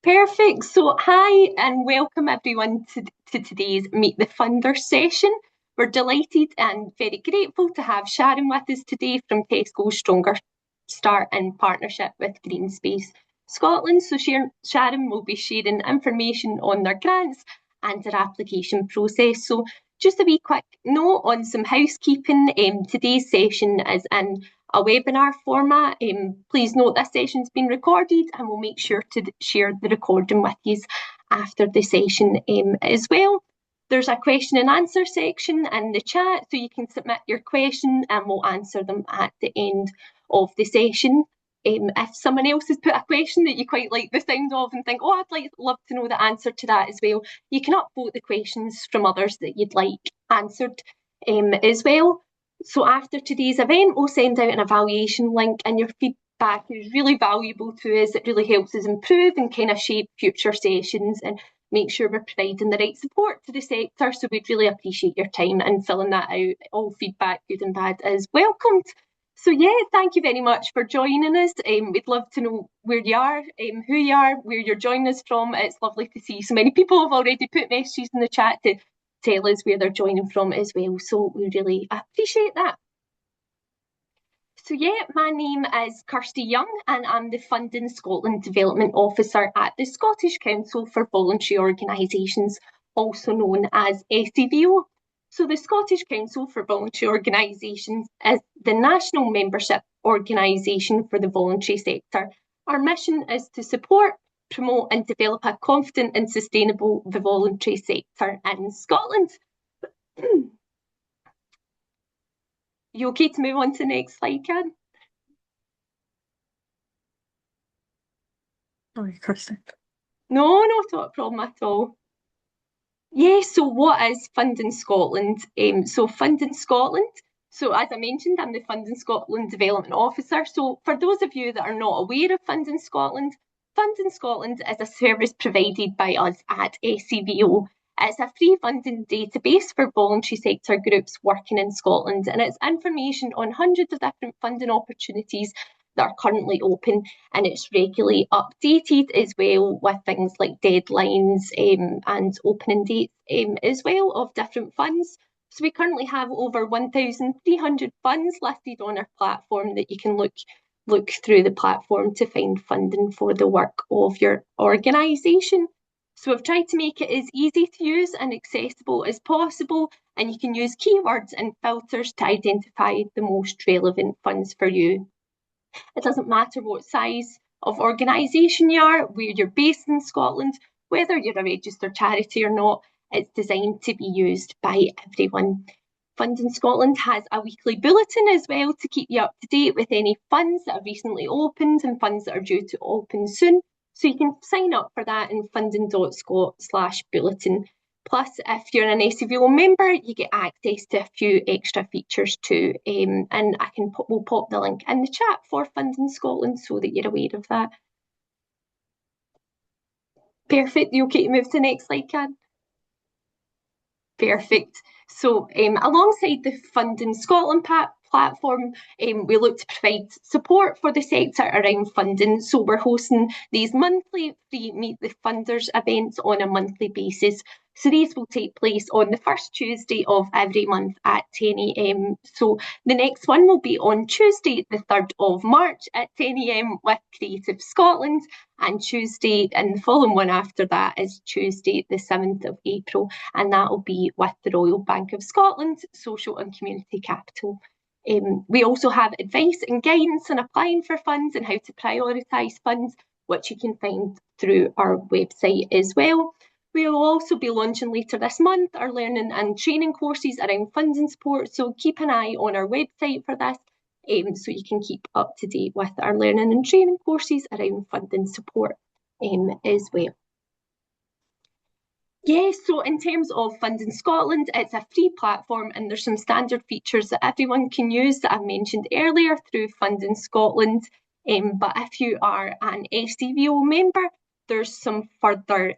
Perfect. So, hi and welcome everyone to today's Meet the Funders session. We're delighted and very grateful to have Sharon with us today from Tesco Stronger Start in partnership with Green Space Scotland. So, Sharon will be sharing information on their grants and their application process. So, just a wee quick note on some housekeeping. Today's session is in a webinar format. Please note this session's been recorded and we'll make sure to share the recording with you after the session as well. There's a question and answer section in the chat, so you can submit your question and we'll answer them at the end of the session. If someone else has put a question that you quite like the sound of and think, oh, love to know the answer to that as well, you can upvote the questions from others that you'd like answered as well. So after today's event, we'll send out an evaluation link, and your feedback is really valuable to us. It really helps us improve and kind of shape future sessions and make sure we're providing the right support to the sector. So we'd really appreciate your time and filling that out. All feedback, good and bad, is welcomed. So yeah, thank you very much for joining us. We'd love to know where you are, who you are, where you're joining us from. It's lovely to see so many people have already put messages in the chat to tell us where they're joining from as well. So we really appreciate that. So yeah, my name is Kirsty Young and I'm the Funding Scotland Development Officer at the Scottish Council for Voluntary Organisations, also known as SCVO. So the Scottish Council for Voluntary Organisations is the national membership organisation for the voluntary sector. Our mission is to support, promote and develop a confident and sustainable voluntary sector in Scotland. You okay to move on to the next slide, Karen? Sorry, Kirsty. No, not a problem at all. Yeah, so what is Funding Scotland? So Funding Scotland, so as I mentioned, I'm the Funding Scotland Development Officer. So for those of you that are not aware of Funding Scotland is a service provided by us at SCVO. It's a free funding database for voluntary sector groups working in Scotland, and it's information on hundreds of different funding opportunities that are currently open, and it's regularly updated as well with things like deadlines and opening dates as well of different funds. So we currently have over 1,300 funds listed on our platform that you can look through the platform to find funding for the work of your organisation. So we've tried to make it as easy to use and accessible as possible, and you can use keywords and filters to identify the most relevant funds for you. It doesn't matter what size of organisation you are, where you're based in Scotland, whether you're a registered charity or not, it's designed to be used by everyone. Funding Scotland has a weekly bulletin as well to keep you up to date with any funds that have recently opened and funds that are due to open soon. So you can sign up for that in funding.scot/bulletin. Plus, if you're an SCVO member, you get access to a few extra features too. And we'll pop the link in the chat for Funding Scotland so that you're aware of that. Perfect. You okay to move to the next slide, Karen? Perfect. So alongside the Funding Scotland platform, we look to provide support for the sector around funding. So we're hosting these monthly free Meet the Funders events on a monthly basis. So these will take place on the first Tuesday of every month at 10 AM. So the next one will be on Tuesday, the 3rd of March at 10 AM with Creative Scotland. And Tuesday, and the following one after that is Tuesday, the 7th of April. And that will be with the Royal Bank of Scotland, Social and Community Capital. We also have advice and guidance on applying for funds and how to prioritise funds, which you can find through our website as well. We will also be launching later this month our learning and training courses around funding support, so keep an eye on our website for this, so you can keep up to date with our learning and training courses around funding support as well. Yes, so in terms of Funding Scotland, it's a free platform and there's some standard features that everyone can use that I've mentioned earlier through Funding Scotland. But if you are an SCVO member, there's some further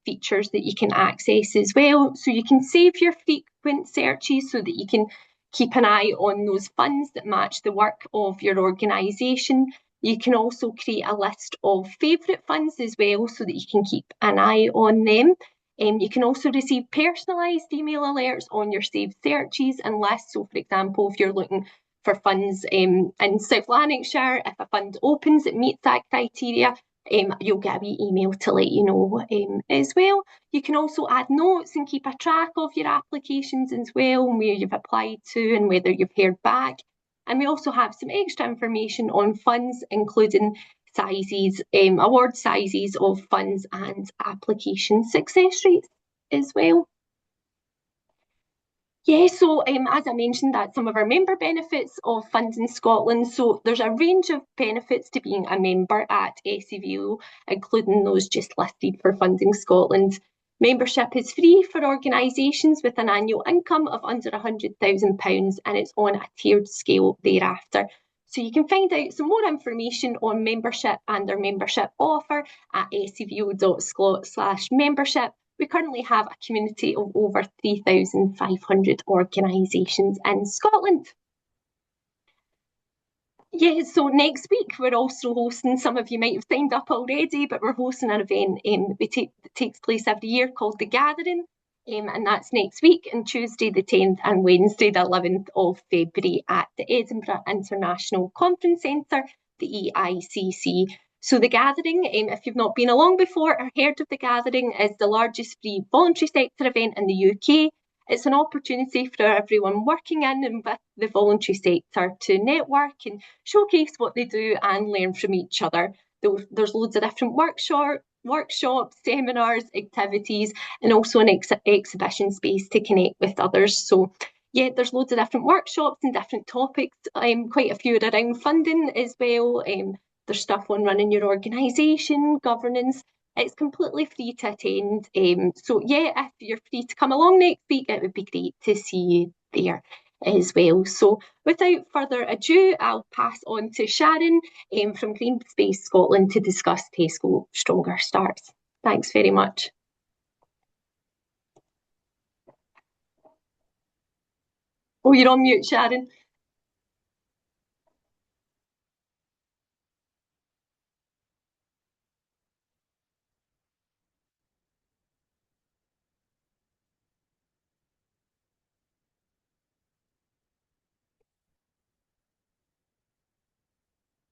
features that you can access as well. So you can save your frequent searches so that you can keep an eye on those funds that match the work of your organisation. You can also create a list of favourite funds as well so that you can keep an eye on them. You can also receive personalised email alerts on your saved searches and lists. So, for example, if you're looking for funds in South Lanarkshire, if a fund opens that meets that criteria, you'll get a wee email to let you know as well. You can also add notes and keep a track of your applications as well, and where you've applied to and whether you've heard back. And we also have some extra information on funds, including sizes, award sizes of funds and application success rates as well. Yeah, so as I mentioned, that's some of our member benefits of funds in Scotland. So there's a range of benefits to being a member at SCVO, including those just listed for Funding Scotland. Membership is free for organisations with an annual income of under £100,000, and it's on a tiered scale thereafter. So you can find out some more information on membership and their membership offer at scvo.scot/membership. We currently have a community of over 3,500 organisations in Scotland. Yeah, so next week we're also hosting, some of you might have signed up already, but we're hosting an event that takes place every year called The Gathering, and that's next week on Tuesday the 10th and Wednesday the 11th of February at the Edinburgh International Conference Centre, the EICC. So The Gathering, if you've not been along before or heard of The Gathering, is the largest free voluntary sector event in the UK. It's an opportunity for everyone working in and with the voluntary sector to network and showcase what they do and learn from each other. There's loads of different workshops, seminars, activities, and also an exhibition space to connect with others. So yeah, there's loads of different workshops and different topics, quite a few around funding as well. There's stuff on running your organisation, governance. It's completely free to attend. So yeah, if you're free to come along next week, it would be great to see you there as well. So without further ado, I'll pass on to Sharon from Green Space Scotland to discuss Tesco Stronger Starts. Thanks very much. Oh, you're on mute, Sharon.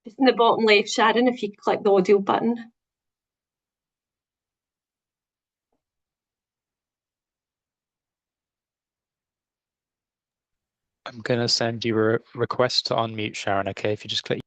Just in the bottom left, Sharon, if you click the audio button. I'm going to send you a request to unmute, Sharon, okay? If you just click.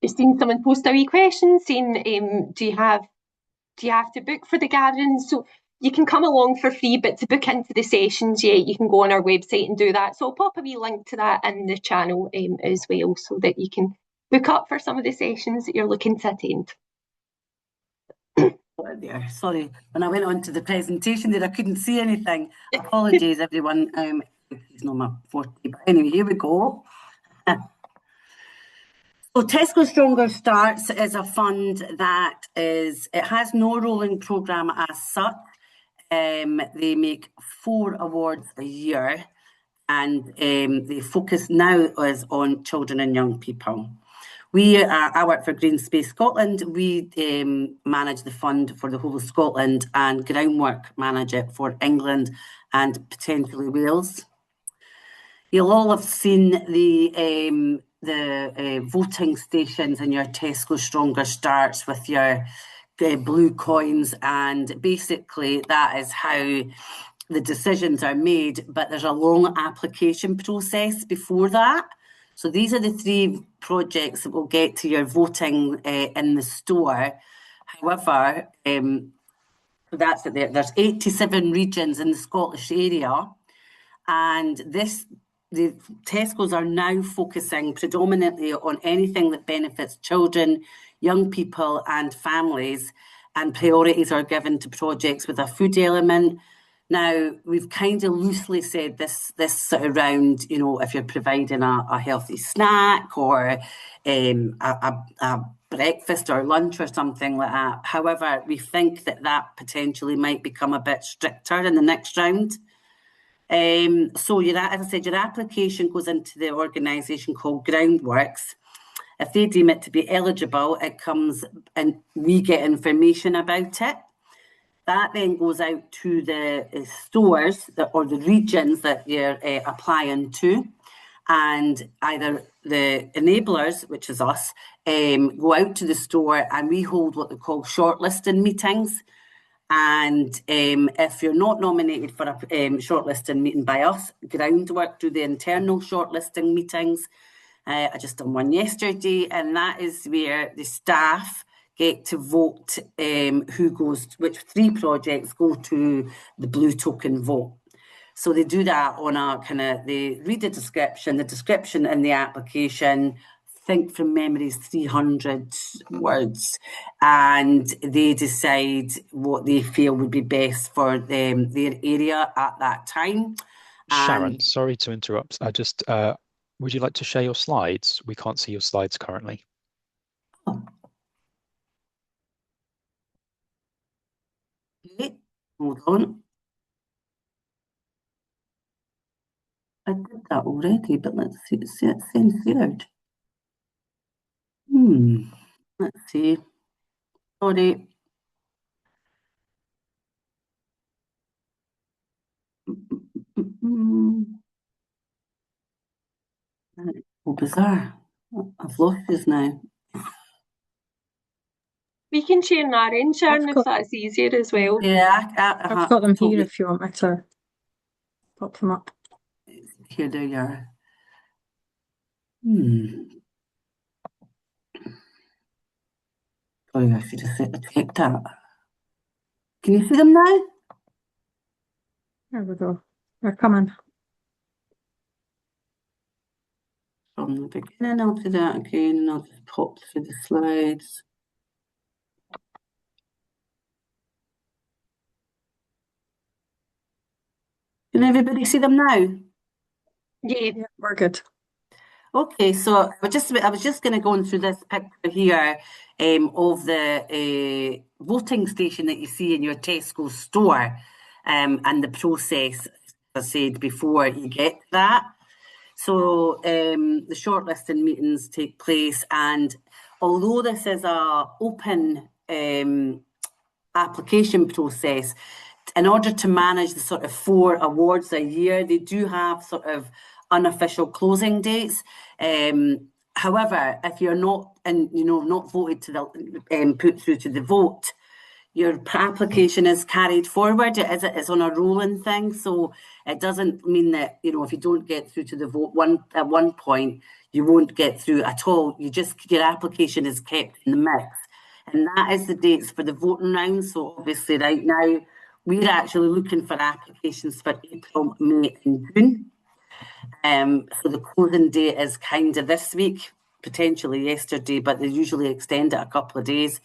Just seen someone post a wee question saying, do you have to book for the gathering? So you can come along for free, but to book into the sessions, yeah, you can go on our website and do that. So I'll pop a wee link to that in the channel as well, so that you can book up for some of the sessions that you're looking to attend. There, sorry, when I went on to the presentation there, I couldn't see anything. Apologies, everyone. It's not my forte, but anyway, here we go. So Tesco Stronger Starts is a fund that it has no rolling programme as such. They make 4 awards a year, and the focus now is on children and young people. I work for Green Space Scotland. We manage the fund for the whole of Scotland and groundwork manage it for England and potentially Wales. You'll all have seen the voting stations in your Tesco Stronger Starts with your blue coins, and basically that is how the decisions are made, but there's a long application process before that. So these are the 3 projects that will get to your voting in the store. However, that's it there. There's 87 regions in the Scottish area, and the Tesco's are now focusing predominantly on anything that benefits children, young people and families, and priorities are given to projects with a food element, Now, we've kind of loosely said this sort of round, if you're providing a healthy snack or a breakfast or lunch or something like that. However, we think that potentially might become a bit stricter in the next round. So as I said, your application goes into the organisation called Groundworks. If they deem it to be eligible, it comes and we get information about it. That then goes out to the stores or the regions that you're applying to, and either the enablers, which is us, go out to the store and we hold what they call shortlisting meetings. And if you're not nominated for a shortlisting meeting by us, Groundwork do the internal shortlisting meetings. I just done one yesterday, and that is where the staff get to vote which 3 projects go to the blue token vote. So they do that on they read the description in the application, think from memory 300 words, and they decide what they feel would be best for their area at that time. Sharon, sorry to interrupt. Would you like to share your slides? We can't see your slides currently. Oh. Okay, hold on. I did that already, but let's see, it's censored. Let's see. Sorry. Oh, bizarre. I've lost this now. We can share in our end, Sharon, if that's easier as well. Yeah, I've got them here if you want me to pop them up. Here they are. Sorry, I should have checked that. Can you see them now? There we go. They're coming. From the beginning, I'll do that again, and I'll just pop through the slides. Can everybody see them now? Yeah, we're good. Okay, so I was just going to go through this picture here of the voting station that you see in your Tesco store, and the process, as I said before, you get that. So the shortlisting meetings take place, and although this is a open application process, in order to manage the sort of 4 awards a year, they do have sort of unofficial closing dates. However, if you're not not voted to the put through to the vote, your application is carried forward. It's on a rolling thing, so it doesn't mean that if you don't get through to the vote at one point, you won't get through at all. Your application is kept in the mix, and that is the dates for the voting round. So obviously, right now we're actually looking for applications for April, May, and June. So the closing date is kind of this week, potentially yesterday, but they usually extend it a couple of days.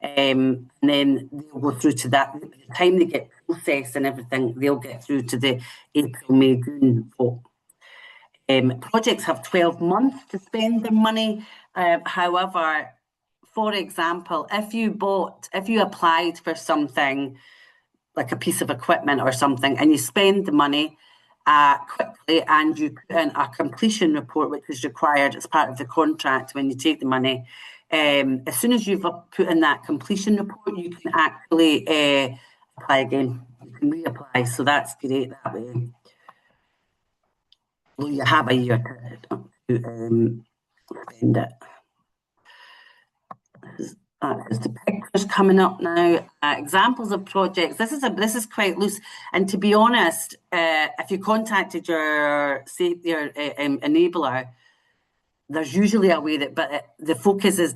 And then they'll go through to that. By the time they get processed and everything, they'll get through to the April, May, June vote. Projects have 12 months to spend their money. However, for example, if you applied for something like a piece of equipment or something, and you spend the money quickly, and you put in a completion report, which is required as part of the contract when you take the money, as soon as you've put in that completion report, you can actually apply again. You can reapply, so that's great that way. Well, you have a year to spend it. There's the pictures coming up now. Examples of projects. This is quite loose. And to be honest, if you contacted your enabler, there's usually a way that, but the focus is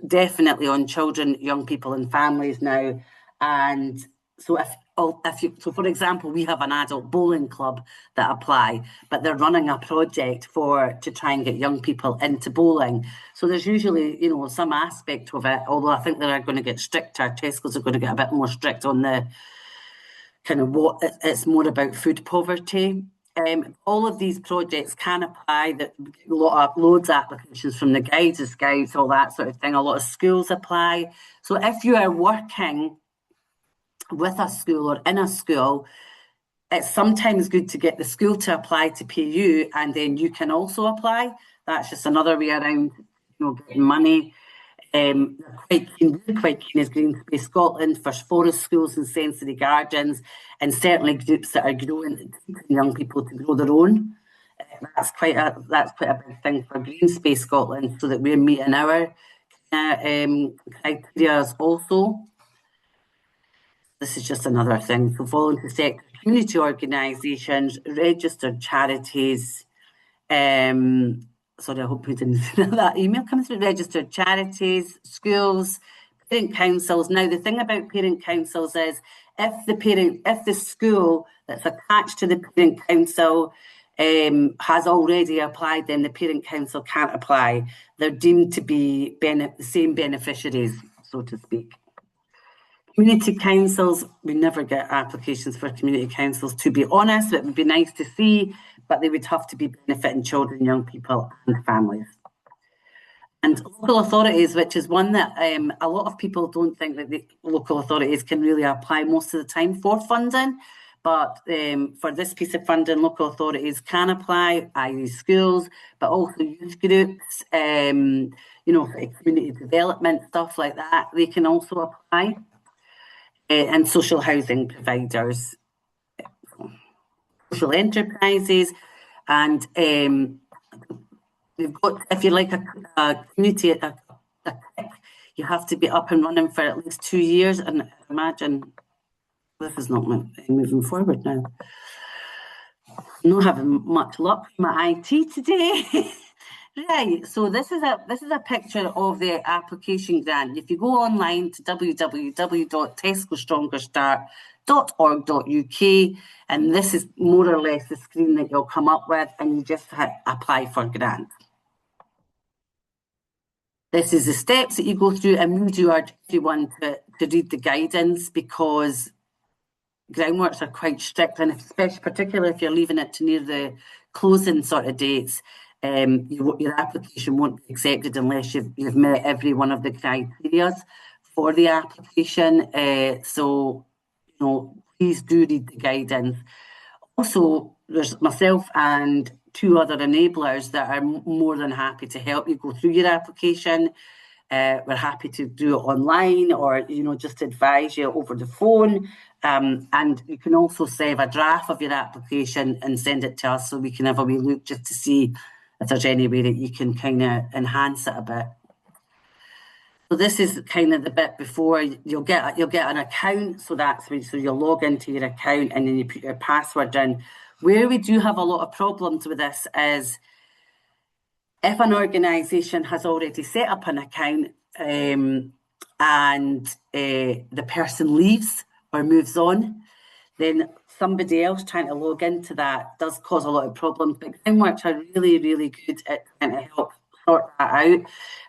definitely on children, young people, and families now. And so for example, we have an adult bowling club that apply, but they're running a project to try and get young people into bowling. So there's usually, some aspect of it, although I think they are going to get stricter. Tesco's are going to get a bit more strict on the kind of what it's more about food poverty. All of these projects can apply. That loads of applications from the guides, the scouts, all that sort of thing. A lot of schools apply. So if you are working with a school or in a school, it's sometimes good to get the school to apply to pay you, and then you can also apply. That's just another way around, getting money. We're quite keen as Green Space Scotland for forest schools and sensory gardens, and certainly groups that are growing, young people to grow their own. That's quite a big thing for Green Space Scotland, so that we're meeting our criteria also. This is just another thing. So voluntary sector, community organisations, registered charities. Sorry, I hope you didn't see that email come through. Registered charities, schools, parent councils. Now, the thing about parent councils is if the school that's attached to the parent council has already applied, then the parent council can't apply. They're deemed to be the same beneficiaries, so to speak. Community councils, we never get applications for community councils, to be honest. It would be nice to see, but they would have to be benefiting children, young people and families. And local authorities, which is one that a lot of people don't think that the local authorities can really apply most of the time for funding. But for this piece of funding, local authorities can apply, i.e. schools, but also youth groups, community development, stuff like that. They can also apply. And social housing providers, social enterprises, and we've got, if you like a community, you have to be up and running for at least 2 years. And imagine, this is not moving forward now. I'm not having much luck with my IT today. Right, so this is a picture of the application grant. If you go online to www.tescostrongerstart.org.uk, and this is more or less the screen that you'll come up with, and you just hit apply for grant. This is the steps that you go through, and we do urge everyone to read the guidance, because groundworks are quite strict, and especially particularly if you're leaving it to near the closing sort of dates. Your application won't be accepted unless you've met every one of the criteria for the application. So, please do read the guidance. Also, there's myself and 2 other enablers that are more than happy to help you go through your application. We're happy to do it online, or just advise you over the phone. And you can also save a draft of your application and send it to us, so we can have a wee look just to see if there's any way that you can kind of enhance it a bit. So this is kind of the bit before you'll get an account. So that's where, so you'll log into your account and then you put your password in. Where we do have a lot of problems with this is if an organisation has already set up an account and the person leaves or moves on, then somebody else trying to log into that does cause a lot of problems. But Groundworks are really, really good at trying to help sort that out.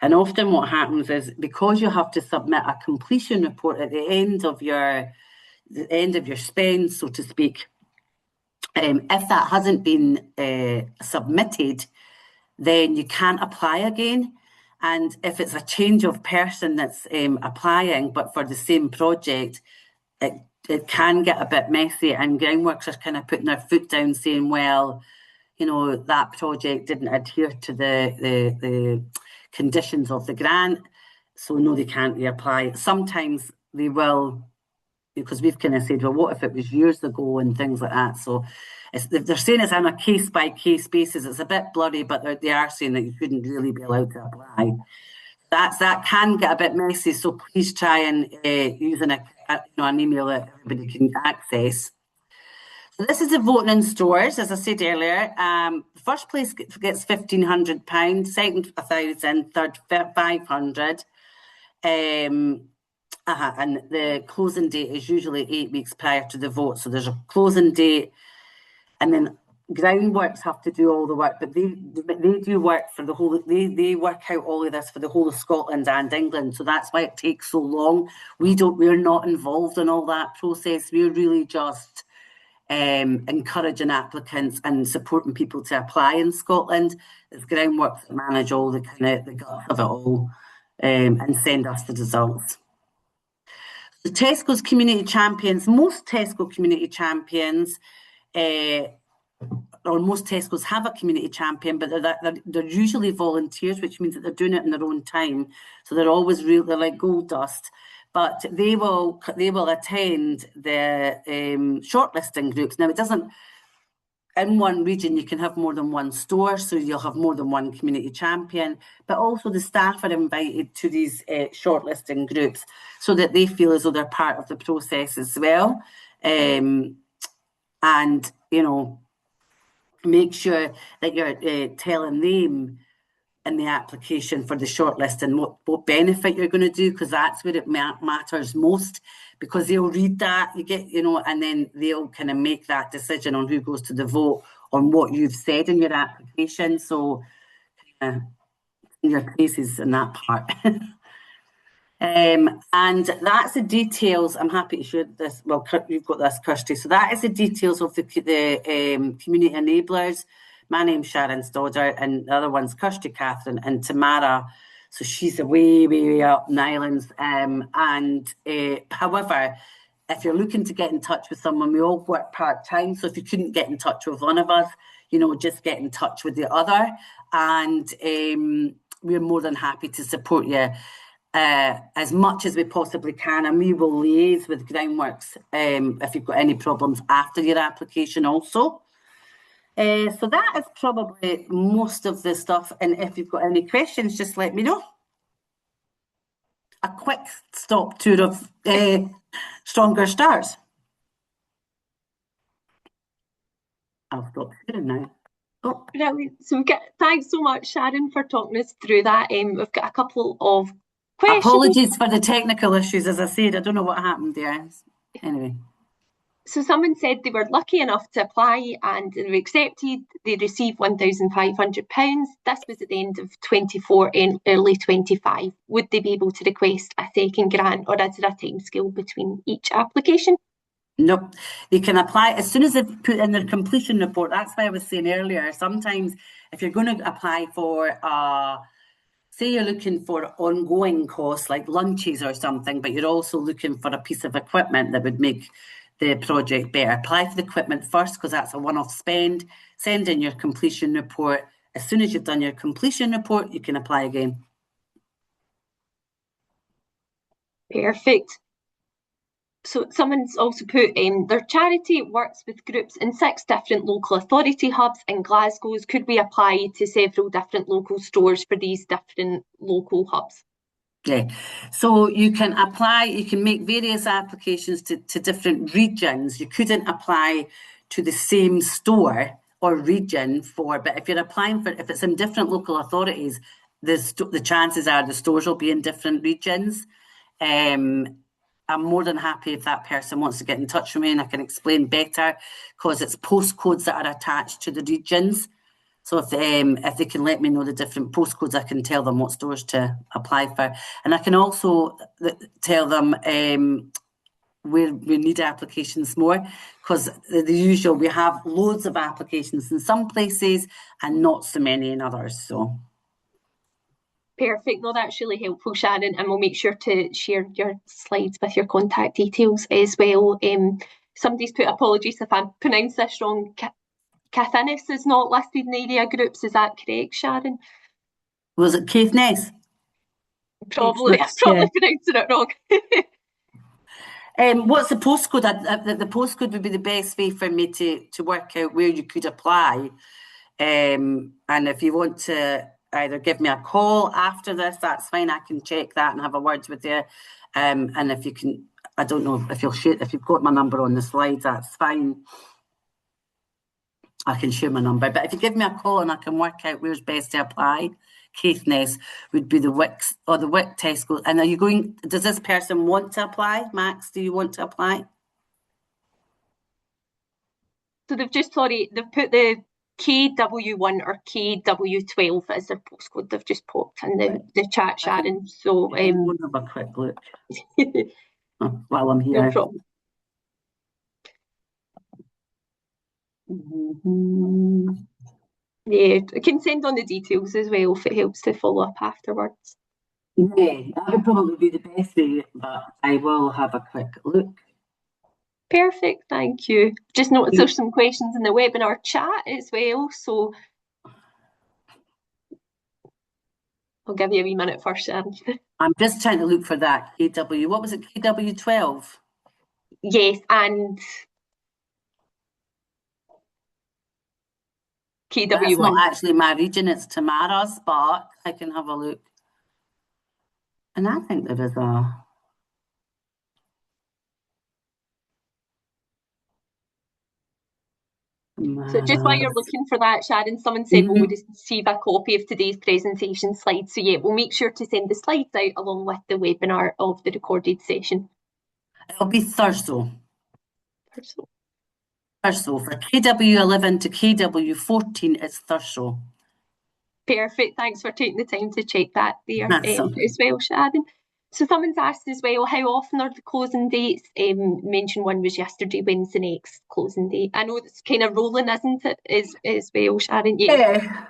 And often what happens is, because you have to submit a completion report at the end of your spend, so to speak, if that hasn't been submitted, then you can't apply again. And if it's a change of person that's applying, but for the same project, it can get a bit messy, and Groundworks are kind of putting their foot down, saying, well, that project didn't adhere to the conditions of the grant, so no, they can't reapply. Sometimes they will, because we've kind of said, well, what if it was years ago and things like that. So they're saying it's on a case-by-case basis. It's a bit blurry, but they are saying that you shouldn't really be allowed to apply. That can get a bit messy, so please try and use an email that everybody can access. So this is the voting in stores, as I said earlier. First place gets £1,500, second 1,000, third 500. And the closing date is usually 8 weeks prior to the vote. So there's a closing date, and then Groundworks have to do all the work, but they do work for the whole. They work out all of this for the whole of Scotland and England. So that's why it takes so long. We're not involved in all that process. We're really just encouraging applicants and supporting people to apply in Scotland. It's Groundworks that manage all the the guts of it all, and send us the results. The Tesco's Community Champions, most Tesco Community Champions, or most Tesco's have a community champion, but they're usually volunteers, which means that they're doing it in their own time. So they're always they're like gold dust. But they will attend the shortlisting groups. Now, it doesn't, in one region you can have more than one store, so you'll have more than one community champion, but also the staff are invited to these shortlisting groups so that they feel as though they're part of the process as well. And, you know, make sure that you're telling them in the application for the shortlisting what benefit you're going to do, because that's where it matters most, because they'll read that, you know, and then they'll kind of make that decision on who goes to the vote on what you've said in your application. So your places in that part. And that's the details. I'm happy to share this. Well, you've got this, Kirsty. So that is the details of the community enablers. My name's Sharon Stoddart, and the other one's Kirsty Catherine and Tamara. So she's way up in the islands. However, if you're looking to get in touch with someone, we all work part-time. So if you couldn't get in touch with one of us, you know, just get in touch with the other. And we're more than happy to support you as much as we possibly can, and we will liaise with Groundworks if you've got any problems after your application also. So that is probably most of the stuff, and if you've got any questions, just let me know. A quick stop tour of Stronger Starts. I'll stop sharing now. Oh, brilliant. So thanks so much, Sharon, for talking us through that. We've got a couple of questions. Apologies for the technical issues, as I said. I don't know what happened there. Anyway. So someone said they were lucky enough to apply and they were accepted. They received £1,500. This was at the end of 24 and early 25. Would they be able to request a second grant, or is there a timescale between each application? Nope. They can apply as soon as they've put in their completion report. That's why I was saying earlier, sometimes if you're going to apply for say you're looking for ongoing costs like lunches or something, but you're also looking for a piece of equipment that would make the project better. Apply for the equipment first, because that's a one-off spend. Send in your completion report. As soon as you've done your completion report, you can apply again. Perfect. So someone's also put their charity works with groups in 6 different local authority hubs in Glasgow. Could we apply to several different local stores for these different local hubs? Yeah, so you can apply, you can make various applications to different regions. You couldn't apply to the same store or region but if you're applying for, if it's in different local authorities, the chances are the stores will be in different regions. I'm more than happy if that person wants to get in touch with me and I can explain better, because it's postcodes that are attached to the regions. So if they can let me know the different postcodes, I can tell them what stores to apply for. And I can also tell them where we need applications more, because the usual, we have loads of applications in some places and not so many in others. So. Perfect. No, that's really helpful, Sharon, and we'll make sure to share your slides with your contact details as well. Somebody's put, apologies if I pronounce this wrong, Caithness is not listed in area groups. Is that correct, Sharon? Was it Caithness? Probably. I'm probably pronouncing it wrong. What's the postcode? The postcode would be the best way for me to work out where you could apply. And if you want to either give me a call after this, that's fine. I can check that and have a word with you. And if you can, I don't know if you've got my number on the slides, that's fine. I can share my number. But if you give me a call and I can work out where's best to apply, Caithness would be the Wick or the Wick Tesco. And are you going? Does this person want to apply? Max, do you want to apply? So they've put the KW1 or KW12 as their postcode. They've just popped in the chat, Sharon. So we'll have a quick look while I'm here. No problem. Yeah, I can send on the details as well if it helps to follow up afterwards. Yeah, that would probably be the best way, but I will have a quick look. Perfect, thank you. Just noticed there's some questions in the webinar chat as well, so I'll give you a wee minute first, Sharon. I'm just trying to look for that KW. What was it, KW12? Yes, and KW1. That's not actually my region, it's Tamara's, but I can have a look. And I think there is a... So just while you're looking for that, Sharon, someone said we'll receive a copy of today's presentation slides. So yeah, we'll make sure to send the slides out along with the webinar of the recorded session. It'll be Thursday. Thursday. For KW11 to KW14, it's Thursday. Perfect. Thanks for taking the time to check that there That's as well, Sharon. So someone's asked as well, how often are the closing dates? Mentioned one was yesterday. When's the next closing date? I know it's kind of rolling, isn't it, as well, Sharon? Yeah.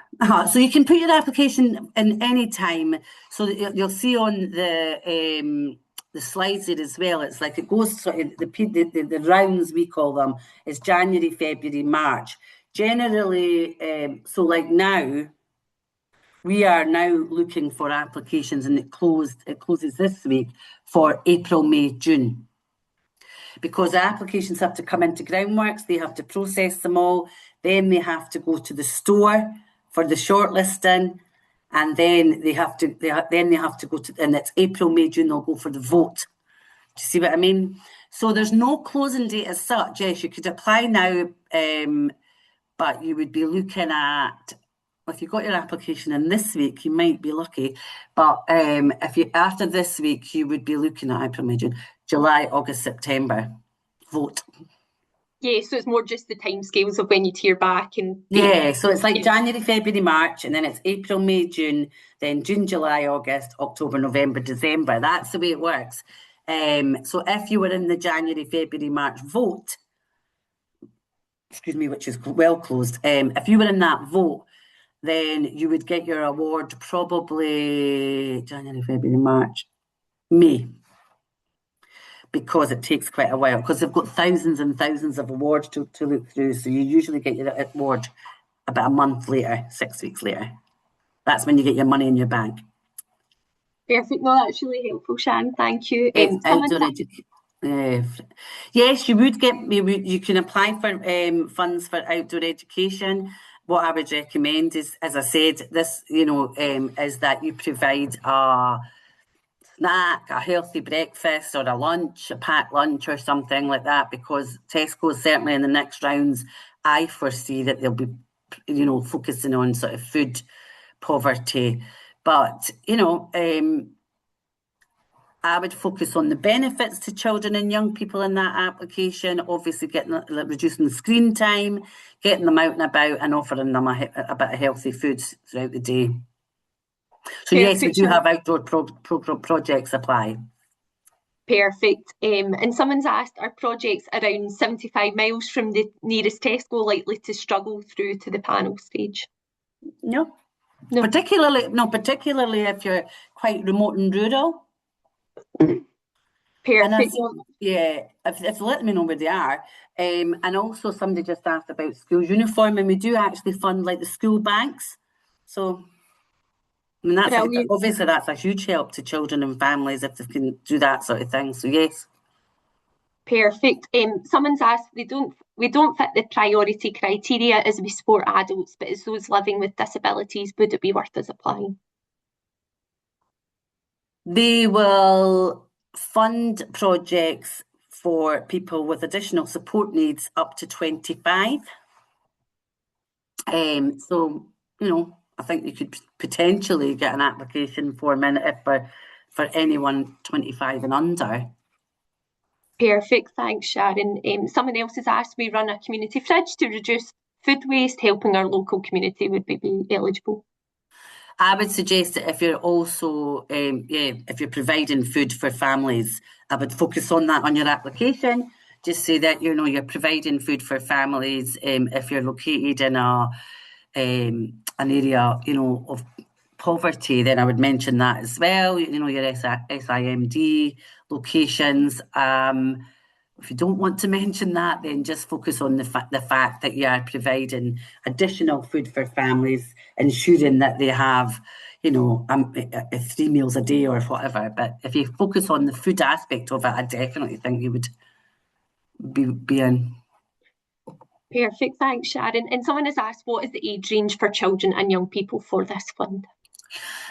So you can put your application in any time. So you'll see on the slides there as well. It's like it goes sort of the rounds, we call them, is January, February, March. Generally, so like now, we are now looking for applications, and it closes this week for April, May, June. Because the applications have to come into groundworks, they have to process them all, then they have to go to the store for the shortlisting, and then they have to go to, and it's April, May, June, they'll go for the vote. Do you see what I mean? So there's no closing date as such. Yes, you could apply now, but you would be looking at, if you got your application in this week, you might be lucky. But if you after this week, you would be looking at April, May, June, July, August, September vote. Yeah, so it's more just the timescales of when you'd hear back and yeah, so it's like January, February, March, and then it's April, May, June, then June, July, August, October, November, December. That's the way it works. So if you were in the January, February, March vote, excuse me, which is well closed, if you were in that vote, then you would get your award probably January, February, March, May, because it takes quite a while, because they've got thousands and thousands of awards to look through. So you usually get your award about a month later, 6 weeks later. That's when you get your money in your bank. Perfect. No, that's really helpful, Sharon. Thank you. Yes, you would get. You can apply for funds for outdoor education. What I would recommend is, as I said, this is that you provide a snack, a healthy breakfast, or a lunch, a packed lunch, or something like that. Because Tesco, certainly in the next rounds, I foresee that they'll be, focusing on sort of food poverty. But I would focus on the benefits to children and young people in that application, obviously reducing the screen time, getting them out and about, and offering them a bit of healthy foods throughout the day. So yes, we do have outdoor projects apply. Perfect. And someone's asked, are projects around 75 miles from the nearest Tesco likely to struggle through to the panel stage? No. Particularly if you're quite remote and rural. Perfect. If let me know where they are. And also somebody just asked about school uniform, and we do actually fund like the school banks. So I mean, obviously that's a huge help to children and families if they can do that sort of thing. So yes. Perfect. Someone's asked, we don't fit the priority criteria as we support adults, but as those living with disabilities, would it be worth us applying? They will fund projects for people with additional support needs up to 25. So, I think you could potentially get an application for anyone 25 and under. Perfect, thanks Sharon. Someone else has asked, we run a community fridge to reduce food waste, helping our local community. Would we be eligible? I would suggest that if you're also, if you're providing food for families, I would focus on that on your application. Just say that, you know, you're providing food for families if you're located in an area, you know, of poverty, then I would mention that as well, you know, your SIMD locations. If you don't want to mention that, then just focus on the fact that you are providing additional food for families, ensuring that they have, you know, 3 meals a day or whatever. But if you focus on the food aspect of it, I definitely think you would be in. Perfect, thanks Sharon. And someone has asked, what is the age range for children and young people for this fund?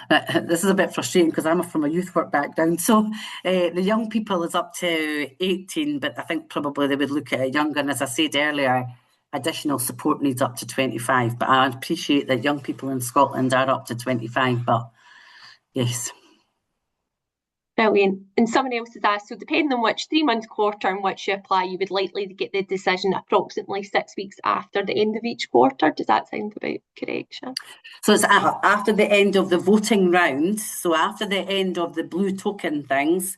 This is a bit frustrating because I'm from a youth work background. So the young people is up to 18, but I think probably they would look at it younger. And as I said earlier, additional support needs up to 25. But I appreciate that young people in Scotland are up to 25. But yes. Brilliant. And someone else has asked, so depending on which 3-month quarter in which you apply, you would likely to get the decision approximately 6 weeks after the end of each quarter. Does that sound about correct, Sharon? So it's after the end of the voting round. So after the end of the blue token things,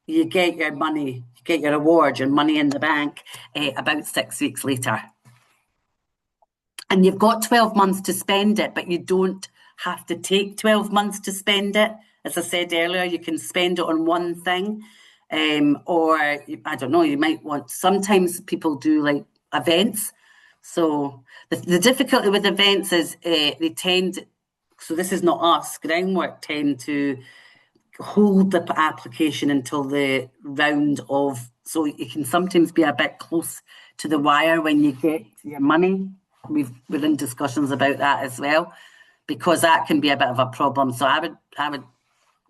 you get your money, you get your award, your money in the bank about 6 weeks later. And you've got 12 months to spend it, but you don't have to take 12 months to spend it. As I said earlier, you can spend it on one thing, or I don't know, you might want, sometimes people do like events. So the difficulty with events is they tend, so this is not us, Groundwork tend to hold the application until the round of, so it can sometimes be a bit close to the wire when you get your money. We're in discussions about that as well, because that can be a bit of a problem. So I would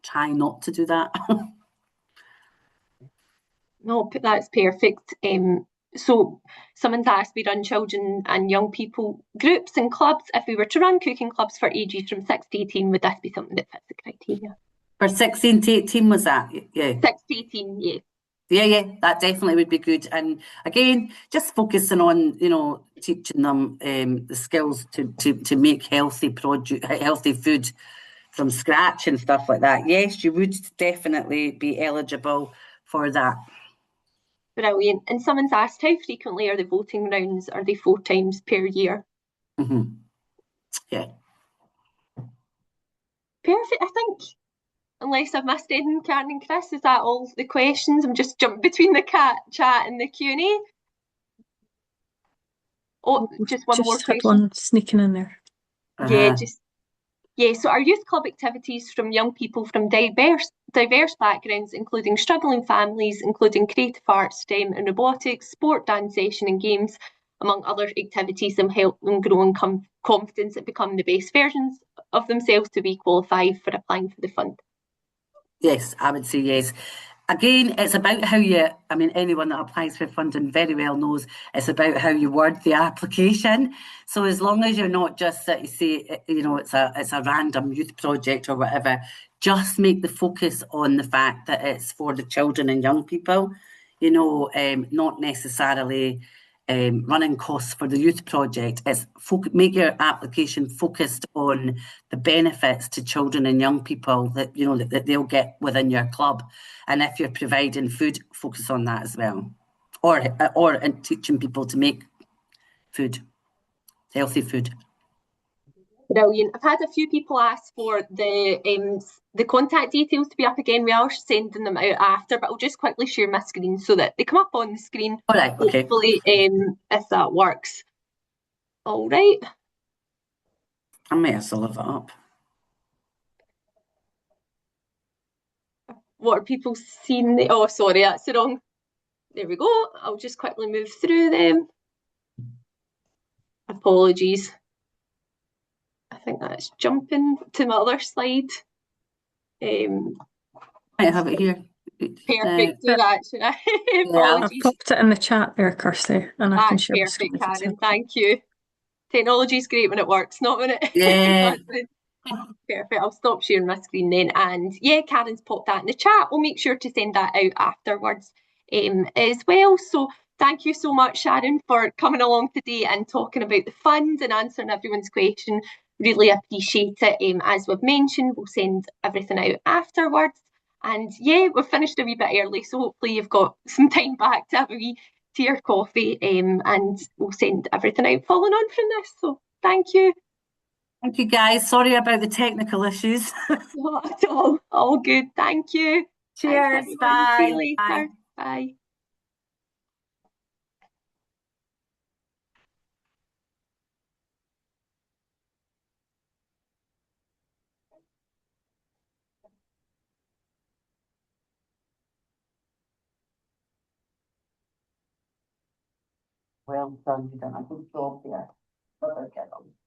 try not to do that. No, that's perfect. So someone's asked, we run children and young people groups and clubs. If we were to run cooking clubs for ages from 6 to 18, would this be something that fits the criteria? For 16 to 18 was that? Yeah. 6 to 18, yeah. Yeah, that definitely would be good. And again, just focusing on, you know, teaching them the skills to make healthy food from scratch and stuff like that. Yes, you would definitely be eligible for that. Brilliant. And someone's asked, how frequently are the voting rounds? Are they 4 times per year? Mm-hmm. Yeah. Perfect, I think. Unless I've missed anything, Karen and Chris, is that all the questions? I'm just jumping between the chat and the Q&A. Oh, just one more question. One sneaking in there. So our youth club activities from young people from diverse backgrounds, including struggling families, including creative arts, STEM and robotics, sport, dance session and games, among other activities, and help them grow in confidence and become the best versions of themselves to be qualified for applying for the fund. Yes, I would say yes. Again, it's about how anyone that applies for funding very well knows it's about how you word the application. So as long as you're not just that you say, you know, it's a random youth project or whatever, just make the focus on the fact that it's for the children and young people, you know, not necessarily running costs for the youth project. It's make your application focused on the benefits to children and young people that, you know, that they'll get within your club. And if you're providing food, focus on that as well, or teaching people to make food, healthy food. Brilliant. I've had a few people ask for the contact details to be up again. We are sending them out after, but I'll just quickly share my screen so that they come up on the screen. All right, okay. Hopefully, if that works. All right. I may have to leave it up. What are people seeing? Oh, sorry, that's the wrong. There we go. I'll just quickly move through them. Apologies. I think that's jumping to my other slide. I have it here. Perfect. Do that, should I? I've popped it in the chat there, Kirsty, and I can share perfect, my screen. Karen, thank you. Technology's great when it works, not when it. Yeah. Perfect. I'll stop sharing my screen then. And yeah, Karen's popped that in the chat. We'll make sure to send that out afterwards. as well. So thank you so much, Sharon, for coming along today and talking about the fund and answering everyone's question. Really appreciate it. As we've mentioned, we'll send everything out afterwards. And yeah, we've finished a wee bit early, so hopefully you've got some time back to have a wee tea or coffee, and we'll send everything out following on from this. So thank you. Thank you, guys. Sorry about the technical issues. Not at all. All good. Thank you. Cheers. Thanks, Bye. See you later. Bye. Bye. Well done, you've done a good job there. Well done.